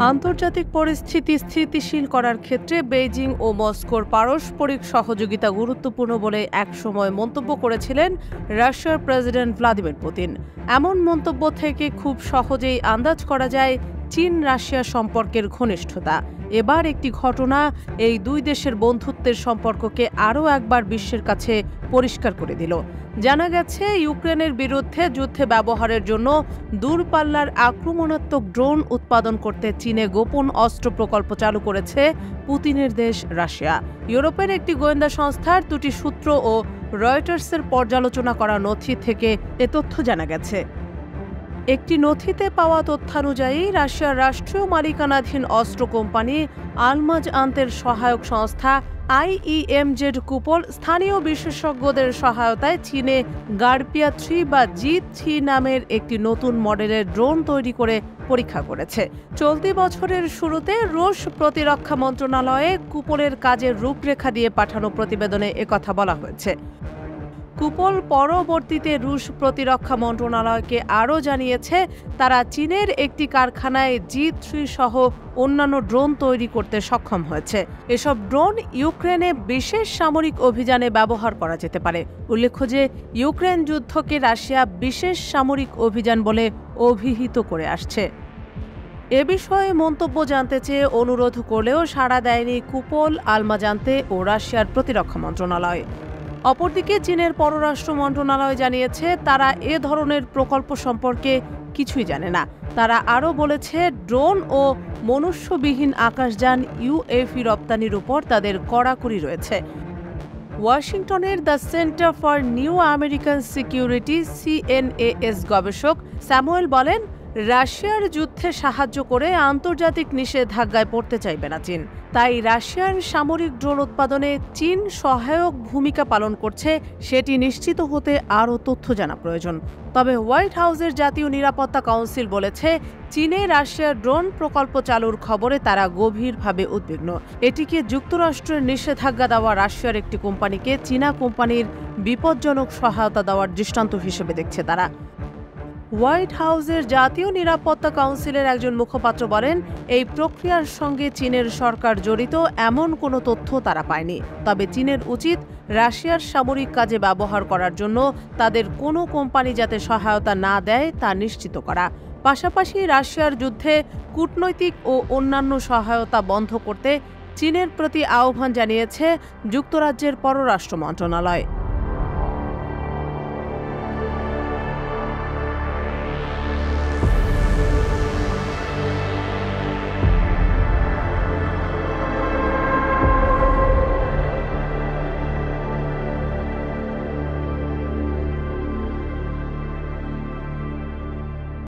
আন্তর্জাতিক পরিস্থিতি স্থিতিশীল করার ক্ষেত্রে বেইজিং ও মস্কোর পারস্পরিক সহযোগিতা গুরুত্বপূর্ণ বলে একসময় মন্তব্য করেছিলেন রাশিয়ার প্রেসিডেন্ট ভ্লাদিমির পুতিন। এমন মন্তব্য থেকে খুব সহজেই আন্দাজ করা যায় চীন রাশিয়া সম্পর্কের ঘনিষ্ঠতা। এবার একটি ঘটনা এই দুই দেশের বন্ধুত্বের সম্পর্ককে আরও একবার বিশ্বের কাছে পরিষ্কার করে দিল। জানা গেছে, ইউক্রেনের বিরুদ্ধে যুদ্ধে ব্যবহারের জন্য দূরপাল্লার আক্রমণাত্মক ড্রোন উৎপাদন করতে চীনে গোপন অস্ত্র প্রকল্প চালু করেছে পুতিনের দেশ রাশিয়া। ইউরোপের একটি গোয়েন্দা সংস্থার দুটি সূত্র ও রয়টার্সের পর্যালোচনা করা নথি থেকে এ তথ্য জানা গেছে। একটি নথিতে পাওয়া তথ্যানুযায়ী রাশিয়ার রাষ্ট্রীয় মালিকানাধীন অস্ত্র কোম্পানি আলমাজ আন্তের সহায়ক সংস্থা IEMZ কুপল স্থানীয় বিশেষজ্ঞদের সহায়তায় চীনে গার্পিয়া 3 বা G3 নামের একটি নতুন মডেলের ড্রোন তৈরি করে পরীক্ষা করেছে। চলতি বছরের শুরুতে রুশ প্রতিরক্ষা মন্ত্রণালয়ে কুপলের কাজের রূপরেখা দিয়ে পাঠানো প্রতিবেদনে একথা বলা হয়েছে। কুপল পরবর্তীতে রুশ প্রতিরক্ষা মন্ত্রণালয়কে আরও জানিয়েছে, তারা চীনের একটি কারখানায় G3 সহ অন্যান্য ড্রোন তৈরি করতে সক্ষম হয়েছে। এসব ড্রোন ইউক্রেনে বিশেষ সামরিক অভিযানে ব্যবহার করা যেতে পারে। উল্লেখ্য যে, ইউক্রেন যুদ্ধকে রাশিয়া বিশেষ সামরিক অভিযান বলে অভিহিত করে আসছে। এ বিষয়ে মন্তব্য জানতে চেয়ে অনুরোধ করলেও সাড়া দেয়নি কুপল, আলমাজান্তে ও রাশিয়ার প্রতিরক্ষা মন্ত্রণালয়। অপরদিকে চীনের পররাষ্ট্র মন্ত্রণালয় জানিয়েছে, তারা এ ধরনের প্রকল্প সম্পর্কে কিছুই জানে না। তারা আরও বলেছে, ড্রোন ও মনুষ্যবিহীন আকাশযান UAV রপ্তানির উপর তাদের কড়াকড়ি রয়েছে। ওয়াশিংটনের the centre for new American security CNAS গবেষক স্যামুয়েল বলেন, রাশিয়ার যুদ্ধে সাহায্য করে আন্তর্জাতিক নিষেধাজ্ঞায় পড়তে চাইবে না চীন। তাই রাশিয়ার সামরিক ড্রোন উৎপাদনে চীন সহায়ক ভূমিকা পালন করছে সেটি নিশ্চিত হতে আরও তথ্য জানা প্রয়োজন। তবে হোয়াইট হাউসের জাতীয় নিরাপত্তা কাউন্সিল বলেছে, চীনে রাশিয়ার ড্রোন প্রকল্প চালুর খবরে তারা গভীরভাবে উদ্বিগ্ন। এটিকে যুক্তরাষ্ট্রের নিষেধাজ্ঞা দেওয়া রাশিয়ার একটি কোম্পানিকে চীনা কোম্পানির বিপজ্জনক সহায়তা দেওয়ার দৃষ্টান্ত হিসেবে দেখছে তারা। হোয়াইট হাউসের জাতীয় নিরাপত্তা কাউন্সিলের একজন মুখপাত্র বলেন, এই প্রক্রিয়ার সঙ্গে চীনের সরকার জড়িত এমন কোনো তথ্য তারা পায়নি। তবে চীনের উচিত রাশিয়ার সামরিক কাজে ব্যবহার করার জন্য তাদের কোনো কোম্পানি যাতে সহায়তা না দেয় তা নিশ্চিত করা। পাশাপাশি রাশিয়ার যুদ্ধে কূটনৈতিক ও অন্যান্য সহায়তা বন্ধ করতে চীনের প্রতি আহ্বান জানিয়েছে যুক্তরাজ্যের পররাষ্ট্র মন্ত্রণালয়।